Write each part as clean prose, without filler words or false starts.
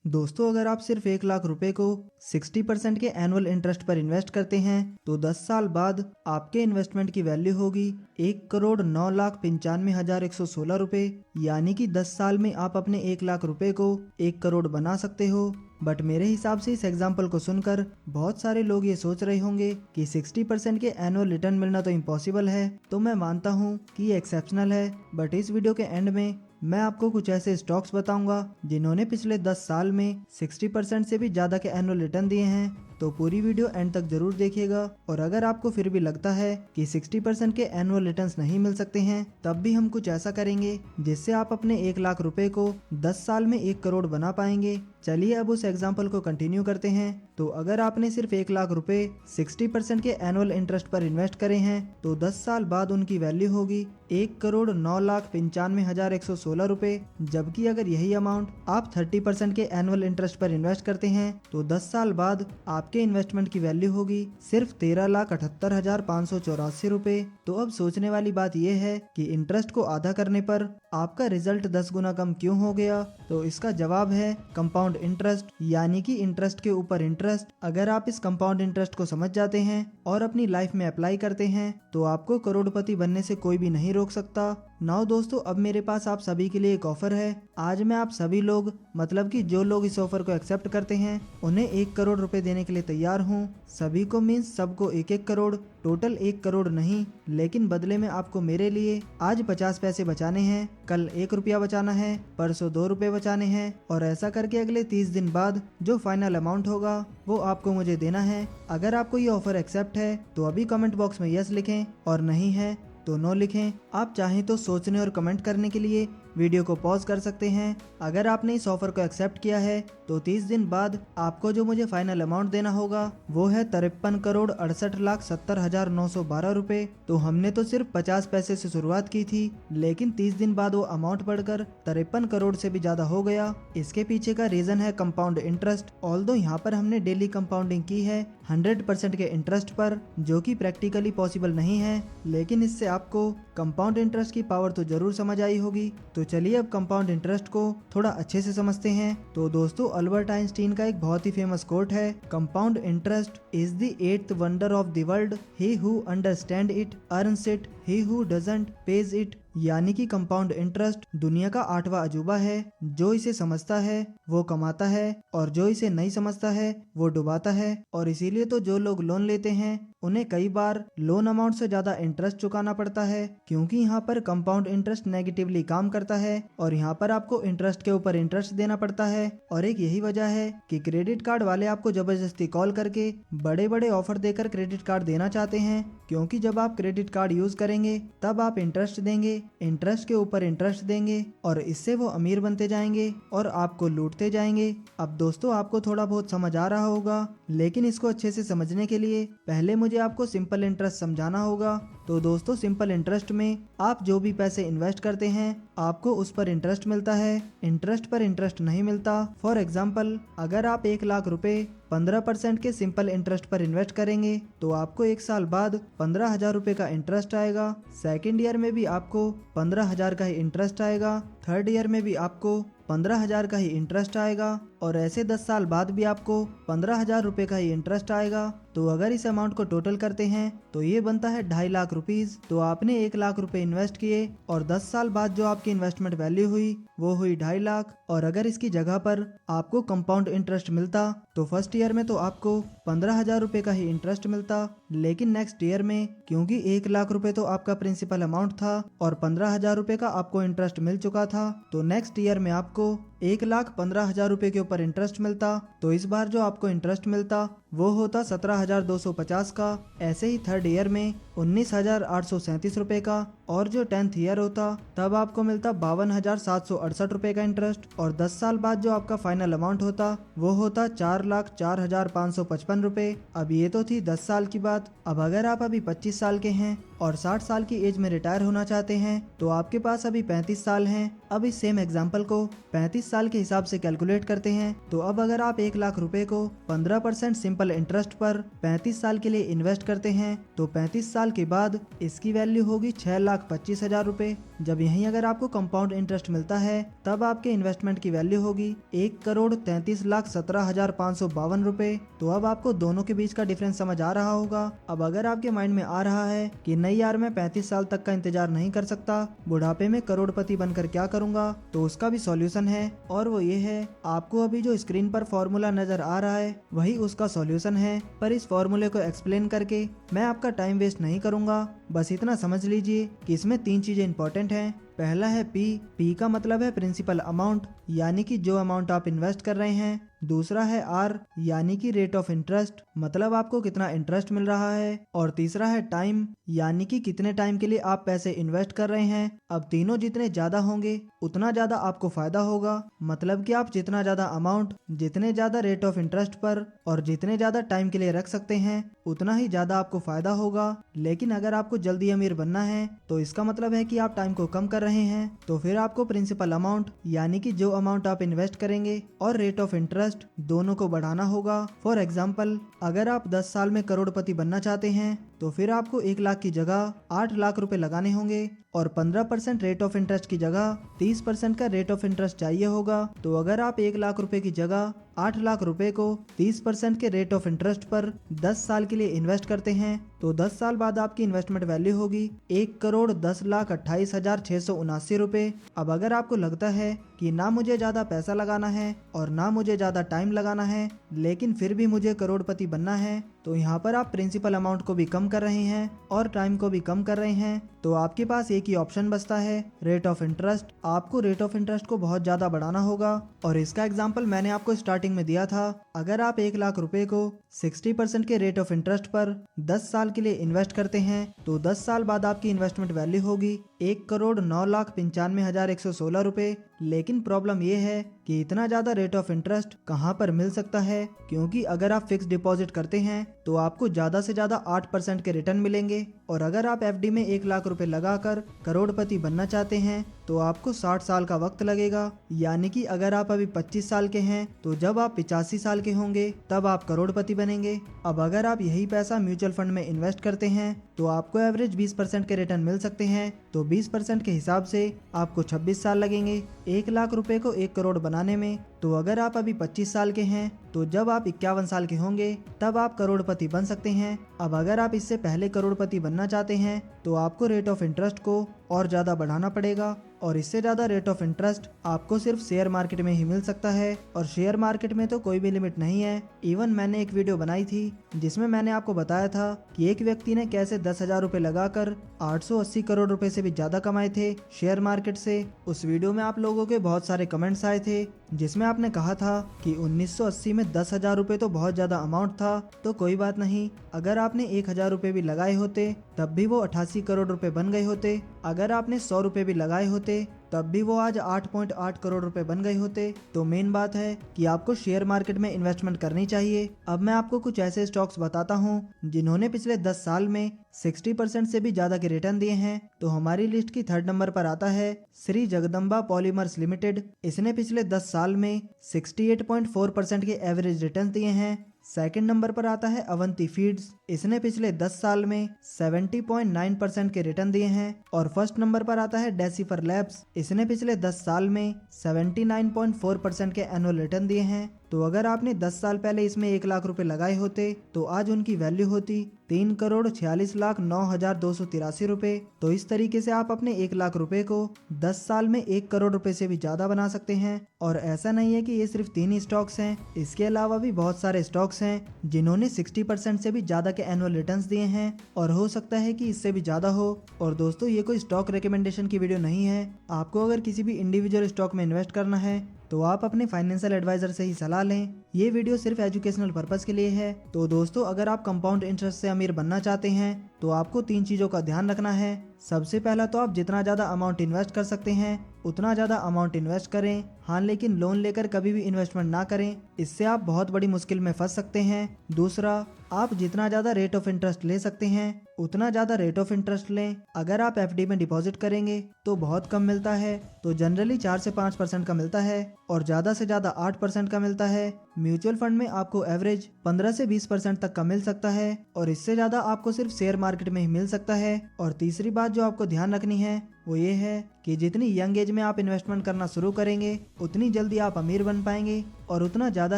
दोस्तों, अगर आप सिर्फ 1 लाख रुपए को 60% के एनुअल इंटरेस्ट पर इन्वेस्ट करते हैं तो 10 साल बाद आपके इन्वेस्टमेंट की वैल्यू होगी 1,09,95,116 रुपए। यानी कि 10 साल में आप अपने 1 लाख रुपए को 1 करोड़ बना सकते हो। बट मेरे हिसाब से इस एग्जाम्पल को सुनकर बहुत सारे लोग ये सोच रहे होंगे कि 60% के एनुअल रिटर्न मिलना तो इम्पॉसिबल है। तो मैं मानता हूँ कि ये एक्सेप्शनल है, बट इस वीडियो के एंड में मैं आपको कुछ ऐसे स्टॉक्स बताऊंगा जिन्होंने पिछले 10 साल में 60% से भी ज्यादा के एनुअल रिटर्न दिए हैं। तो पूरी वीडियो एंड तक जरूर देखिएगा। और अगर आपको फिर भी लगता है कि 60% के एनुअल रिटर्न्स नहीं मिल सकते हैं, तब भी हम कुछ ऐसा करेंगे जिससे आप अपने 1 लाख रुपए को 10 साल में 1 करोड़ बना पाएंगे। चलिए अब उस एग्जाम्पल को कंटिन्यू करते हैं। तो अगर आपने सिर्फ 1 लाख रुपए 60% के एनुअल इंटरेस्ट पर इन्वेस्ट करे हैं तो 10 साल बाद उनकी वैल्यू होगी 1,09,95,116 रुपए। जबकि अगर यही अमाउंट आप 30% के एनुअल इंटरेस्ट पर इन्वेस्ट करते हैं तो 10 साल बाद आपके इन्वेस्टमेंट की वैल्यू होगी सिर्फ 13,78,584 रुपए। तो अब सोचने वाली बात यह है कि इंटरेस्ट को आधा करने पर आपका रिजल्ट 10 गुना कम क्यों हो गया। तो इसका जवाब है कंपाउंड इंटरेस्ट, यानी कि इंटरेस्ट के ऊपर इंटरेस्ट। अगर आप इस कंपाउंड इंटरेस्ट को समझ जाते हैं और अपनी लाइफ में अप्लाई करते हैं तो आपको करोड़पति बनने से कोई भी नहीं रोक सकता। नाउ दोस्तों, अब मेरे पास आप सभी के लिए एक ऑफर है। आज मैं आप सभी लोग, मतलब कि जो लोग इस ऑफर को एक्सेप्ट करते हैं, उन्हें 1 करोड़ रुपए देने के लिए तैयार हूँ। सभी को मीन्स सबको 1-1 करोड़, टोटल 1 करोड़ नहीं, लेकिन बदले में आपको मेरे लिए आज 50 पैसे बचाने हैं, कल 1 रुपया बचाना है, परसों 2 रुपए बचाने हैं, और ऐसा करके अगले 30 दिन बाद जो फाइनल अमाउंट होगा वो आपको मुझे देना है। अगर आपको ये ऑफर एक्सेप्ट है तो अभी कमेंट बॉक्स में यस लिखें, और नहीं है तो नो लिखें। आप चाहें तो सोचने और कमेंट करने के लिए वीडियो को पॉज कर सकते हैं। अगर आपने इस ऑफर को एक्सेप्ट किया है तो 30 दिन बाद आपको जो मुझे फाइनल अमाउंट देना होगा वो है 53,68,70,912 रुपए। तो हमने तो सिर्फ 50 पैसे से शुरुआत की थी, लेकिन 30 दिन बाद वो अमाउंट बढ़कर 53 करोड़ से भी ज्यादा हो गया। इसके पीछे का रीजन है कंपाउंड इंटरेस्ट। ऑल्दो यहाँ पर हमने डेली कंपाउंडिंग की है 100% के इंटरेस्ट पर, जो कि प्रैक्टिकली पॉसिबल नहीं है, लेकिन इससे आपको कंपाउंड इंटरेस्ट की पावर तो जरूर समझ आई होगी। तो चलिए अब कंपाउंड इंटरेस्ट को थोड़ा अच्छे से समझते हैं। तो दोस्तों, अल्बर्ट आइंस्टीन का एक बहुत ही फेमस कोट है, compound interest is the 8th wonder of the world, he who understand it earns it, he who doesn't page it. यानी कि कंपाउंड इंटरेस्ट दुनिया का 8वां अजूबा है। जो इसे समझता है वो कमाता है, और जो इसे नहीं समझता है वो डुबाता है। और इसीलिए तो जो लोग लोन लेते हैं उन्हें कई बार लोन अमाउंट से ज्यादा इंटरेस्ट चुकाना पड़ता है, क्योंकि यहाँ पर कंपाउंड इंटरेस्ट नेगेटिवली काम करता है और यहाँ पर आपको इंटरेस्ट के ऊपर इंटरेस्ट देना पड़ता है। और एक यही वजह है कि क्रेडिट कार्ड वाले आपको जबरदस्ती कॉल करके बड़े बड़े ऑफर देकर क्रेडिट कार्ड देना चाहते हैं, क्योंकि जब आप क्रेडिट कार्ड यूज करेंगे तब आप इंटरेस्ट देंगे, इंटरेस्ट के ऊपर इंटरेस्ट देंगे, और इससे वो अमीर बनते जाएंगे और आपको लूटते जाएंगे। अब दोस्तों, आपको थोड़ा बहुत समझ आ रहा होगा, लेकिन इसको अच्छे से समझने के लिए पहले मुझे आपको सिंपल इंटरेस्ट समझाना होगा। तो दोस्तों, सिंपल इंटरेस्ट में आप जो भी पैसे इन्वेस्ट करते हैं आपको उस पर इंटरेस्ट मिलता है, इंटरेस्ट पर इंटरेस्ट नहीं मिलता। फॉर एग्जाम्पल, अगर आप 1 लाख रुपए 15% के सिंपल इंटरेस्ट पर इन्वेस्ट करेंगे तो आपको 1 साल बाद 15,000 रुपए का इंटरेस्ट आएगा। सेकेंड ईयर में भी आपको 15,000 का ही इंटरेस्ट आएगा। थर्ड ईयर में भी आपको 15,000 का ही इंटरेस्ट आएगा, और ऐसे 10 साल बाद भी आपको 15,000 रुपए का ही इंटरेस्ट आएगा। तो अगर इस अमाउंट को टोटल करते हैं तो ये बनता है 2.5 लाख रुपीज। तो आपने 1 लाख रुपए इन्वेस्ट किए और 10 साल बाद जो आपकी इन्वेस्टमेंट वैल्यू हुई वो हुई 2.5 लाख। और अगर इसकी जगह पर आपको कंपाउंड इंटरेस्ट मिलता तो फर्स्ट ईयर में तो आपको 15,000 रुपए का ही इंटरेस्ट मिलता, लेकिन नेक्स्ट ईयर में क्योंकि 1 लाख रुपए तो आपका प्रिंसिपल अमाउंट था और 15,000 रुपए का आपको इंटरेस्ट मिल चुका था, तो नेक्स्ट ईयर में आपको 1,15,000 रुपए के ऊपर इंटरेस्ट मिलता। तो इस बार जो आपको इंटरेस्ट मिलता वो होता 17,250 का। ऐसे ही थर्ड ईयर में 19,837 रुपए का, और जो 10th ईयर होता तब आपको मिलता 52,768 रुपए का इंटरेस्ट। और 10 साल बाद जो आपका फाइनल अमाउंट होता वो होता 4,04,555 रुपए। अब ये तो थी 10 साल की बात। अब अगर आप अभी 25 साल के हैं और 60 साल की एज में रिटायर होना चाहते हैं तो आपके पास अभी 35 साल हैं। अब इस सेम एग्जाम्पल को 35 साल के हिसाब से कैलकुलेट करते हैं। तो अब अगर आप 1 लाख रुपए को 15% सिंपल इंटरेस्ट पर 35 साल के लिए इन्वेस्ट करते हैं तो 35 साल के बाद इसकी वैल्यू होगी 6,25,000 रुपए। जब यहीं अगर आपको कंपाउंड इंटरेस्ट मिलता है तब आपके इन्वेस्टमेंट की वैल्यू होगी 1,33,17,552 रुपए। तो अब आपको दोनों के बीच का डिफरेंस समझ आ रहा होगा। अब अगर आपके माइंड में आ रहा है कि नहीं यार, मैं 35 साल तक का इंतजार नहीं कर सकता, बुढ़ापे में करोड़पति बनकर क्या करूंगा, तो उसका भी सॉल्यूशन है और वो ये है, आपको अभी जो स्क्रीन पर फॉर्मूला नजर आ रहा है वही उसका सॉल्यूशन है। पर इस फॉर्मूले को एक्सप्लेन करके मैं आपका टाइम वेस्ट नहीं करूंगा। बस इतना समझ लीजिए कि इसमें 3 चीजें इंपॉर्टेंट हैं। पहला है पी का मतलब है प्रिंसिपल अमाउंट, यानी कि जो अमाउंट आप इन्वेस्ट कर रहे हैं। दूसरा है आर, यानी कि रेट ऑफ इंटरेस्ट, मतलब आपको कितना इंटरेस्ट मिल रहा है। और तीसरा है टाइम, यानी कि कितने टाइम के लिए आप पैसे इन्वेस्ट कर रहे हैं। अब तीनों जितने ज्यादा होंगे उतना ज्यादा आपको फायदा होगा। मतलब कि आप जितना ज्यादा अमाउंट, जितने ज्यादा रेट ऑफ इंटरेस्ट पर और जितने ज्यादा टाइम के लिए रख सकते हैं उतना ही ज्यादा आपको फायदा होगा। लेकिन अगर आपको जल्दी अमीर बनना है तो इसका मतलब है कि आप टाइम को कम कर रहे हैं। तो फिर आपको प्रिंसिपल अमाउंट, यानी कि जो अमाउंट आप इन्वेस्ट करेंगे, और रेट ऑफ इंटरेस्ट दोनों को बढ़ाना होगा। फॉर एग्जाम्पल, अगर आप 10 साल में करोड़पति बनना चाहते हैं तो फिर आपको 1 लाख की जगह 8 लाख रुपए लगाने होंगे और 15% रेट ऑफ इंटरेस्ट की जगह 30% का रेट ऑफ इंटरेस्ट चाहिए होगा। तो अगर आप 1 लाख रुपए की जगह 8 लाख रुपए को 30% के रेट ऑफ इंटरेस्ट पर 10 साल के लिए इन्वेस्ट करते हैं तो 10 साल बाद आपकी इन्वेस्टमेंट वैल्यू होगी 1,10,28,679 रुपए। अब अगर आपको लगता है कि ना मुझे ज्यादा पैसा लगाना है और ना मुझे ज्यादा टाइम लगाना है, लेकिन फिर भी मुझे करोड़पति बनना है, तो यहाँ पर आप प्रिंसिपल अमाउंट को भी कम कर रहे हैं और टाइम को भी कम कर रहे हैं। तो आपके पास एक ही ऑप्शन बचता है, रेट ऑफ इंटरेस्ट। आपको रेट ऑफ इंटरेस्ट को बहुत ज्यादा बढ़ाना होगा और इसका एग्जांपल मैंने आपको स्टार्टिंग में दिया था। अगर आप 1 लाख रुपए को 60% के रेट ऑफ इंटरेस्ट पर 10 साल के लिए इन्वेस्ट करते हैं तो 10 साल बाद आपकी इन्वेस्टमेंट वैल्यू होगी 1,09,95,116 रुपए। लेकिन प्रॉब्लम ये है कि इतना ज्यादा रेट ऑफ इंटरेस्ट कहाँ पर मिल सकता है, क्योंकि अगर आप फिक्स डिपॉजिट करते हैं तो आपको ज्यादा से ज्यादा 8% के रिटर्न मिलेंगे और अगर आप एफडी में 1 लाख रुपए लगाकर करोड़पति बनना चाहते हैं तो आपको 60 साल का वक्त लगेगा। यानी कि अगर आप अभी 25 साल के हैं तो जब आप 85 साल के होंगे तब आप करोड़पति बनेंगे। अब अगर आप यही पैसा म्यूचुअल फंड में इन्वेस्ट करते हैं तो आपको एवरेज 20% के रिटर्न मिल सकते हैं। तो 20% के हिसाब से आपको 26 साल लगेंगे 1 लाख रुपए को 1 करोड़ बनाने में। तो अगर आप अभी 25 साल के हैं तो जब आप 51 साल के होंगे तब आप करोड़पति बन सकते हैं। अब अगर आप इससे पहले करोड़पति बनना चाहते हैं तो आपको रेट ऑफ इंटरेस्ट को और ज्यादा बढ़ाना पड़ेगा और इससे ज्यादा रेट ऑफ इंटरेस्ट आपको सिर्फ शेयर मार्केट में ही मिल सकता है और शेयर मार्केट में तो कोई भी लिमिट नहीं है। इवन मैंने एक वीडियो बनाई थी जिसमें मैंने आपको बताया था कि एक व्यक्ति ने कैसे 10,000 रुपए लगाकर 880 करोड़ रुपए से भी ज्यादा कमाए थे शेयर मार्केट से। उस वीडियो में आप लोगों के बहुत सारे कमेंट्स आए थे जिसमें आपने कहा था कि 1980 में 10,000 रुपए तो बहुत ज्यादा अमाउंट था। तो कोई बात नहीं, अगर आपने 1,000 रुपए भी लगाए होते तब भी वो 88 करोड़ रुपए बन गए होते। अगर आपने 100 रुपए भी लगाए होते तब भी वो आज 8.8 करोड़ रुपए बन गए होते। तो मेन बात है कि आपको शेयर मार्केट में इन्वेस्टमेंट करनी चाहिए। अब मैं आपको कुछ ऐसे स्टॉक्स बताता हूँ जिन्होंने पिछले 10 साल में 60% से भी ज्यादा के रिटर्न दिए हैं। तो हमारी लिस्ट की 3rd नंबर पर आता है श्री जगदम्बा पॉलीमर्स लिमिटेड। इसने पिछले 10 साल में 68.4% के एवरेज रिटर्न दिए हैं। 2nd नंबर पर आता है अवंती फीड्स। इसने पिछले 10 साल में 70.9% के रिटर्न दिए हैं। और 1st नंबर पर आता है डेसिफर लैब्स। इसने पिछले 10 साल में 79.4% के एनुअल रिटर्न दिए हैं। तो अगर आपने 10 साल पहले इसमें 1 लाख रुपए लगाए होते तो आज उनकी वैल्यू होती 3,46,09,283 रुपए। तो इस तरीके से आप अपने 1 लाख रुपए को 10 साल में 1 करोड़ रुपए से भी ज्यादा बना सकते हैं। और ऐसा नहीं है कि ये सिर्फ 3 ही स्टॉक्स हैं, इसके अलावा भी बहुत सारे स्टॉक्स हैं जिन्होंने 60% से भी ज्यादा के एनुअल रिटर्न्स दिए हैं और हो सकता है कि इससे भी ज्यादा हो। और दोस्तों, ये कोई स्टॉक रिकमेंडेशन की वीडियो नहीं है। आपको अगर किसी भी इंडिविजुअल स्टॉक में इन्वेस्ट करना है तो आप अपने फाइनेंशियल एडवाइजर से ही सलाह लें। ये वीडियो सिर्फ एजुकेशनल पर्पस के लिए है। तो दोस्तों, अगर आप कंपाउंड इंटरेस्ट से अमीर बनना चाहते हैं तो आपको 3 चीजों का ध्यान रखना है। सबसे पहला तो आप जितना ज्यादा अमाउंट इन्वेस्ट कर सकते हैं उतना ज्यादा अमाउंट इन्वेस्ट करें। हाँ, लेकिन लोन लेकर कभी भी इन्वेस्टमेंट ना करें, इससे आप बहुत बड़ी मुश्किल में फंस सकते हैं। दूसरा, आप जितना ज्यादा रेट ऑफ इंटरेस्ट ले सकते हैं उतना ज्यादा रेट ऑफ इंटरेस्ट लें। अगर आप एफडी में डिपॉजिट करेंगे तो बहुत कम मिलता है, तो जनरली 4 से 5% का मिलता है और ज्यादा से ज्यादा 8% का मिलता है। म्यूचुअल फंड में आपको एवरेज 15 से 20% तक का मिल सकता है और इससे ज्यादा आपको सिर्फ शेयर मार्केट में ही मिल सकता है। और तीसरी बात जो आपको ध्यान रखनी है वो ये है कि जितनी यंग एज में आप इन्वेस्टमेंट करना शुरू करेंगे उतनी जल्दी आप अमीर बन पाएंगे और उतना ज़्यादा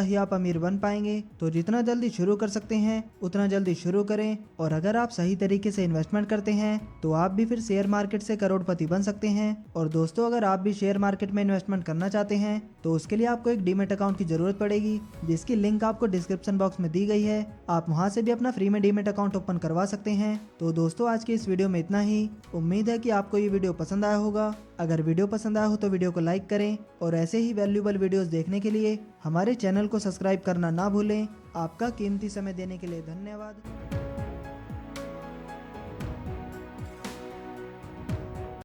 ही आप अमीर बन पाएंगे। तो जितना जल्दी शुरू कर सकते हैं उतना जल्दी शुरू करें। और अगर आप सही तरीके से इन्वेस्टमेंट करते हैं तो आप भी फिर शेयर मार्केट से करोड़पति बन सकते हैं। और दोस्तों, अगर आप भी शेयर मार्केट में इन्वेस्टमेंट करना चाहते हैं तो उसके लिए आपको एक डीमेट अकाउंट की जरूरत पड़ेगी, जिसकी लिंक आपको डिस्क्रिप्शन बॉक्स में दी गई है। आप वहां से भी अपना फ्री में डीमेट अकाउंट ओपन करवा सकते हैं। तो दोस्तों, आज की इस वीडियो में इतना ही। उम्मीद है कि आपको ये वीडियो पसंद आया होगा। अगर वीडियो पसंद आया हो तो वीडियो को लाइक करें और ऐसे ही वैल्यूएबल वीडियोस देखने के लिए हमारे चैनल को सब्सक्राइब करना ना भूलें। आपका कीमती समय देने के लिए धन्यवाद।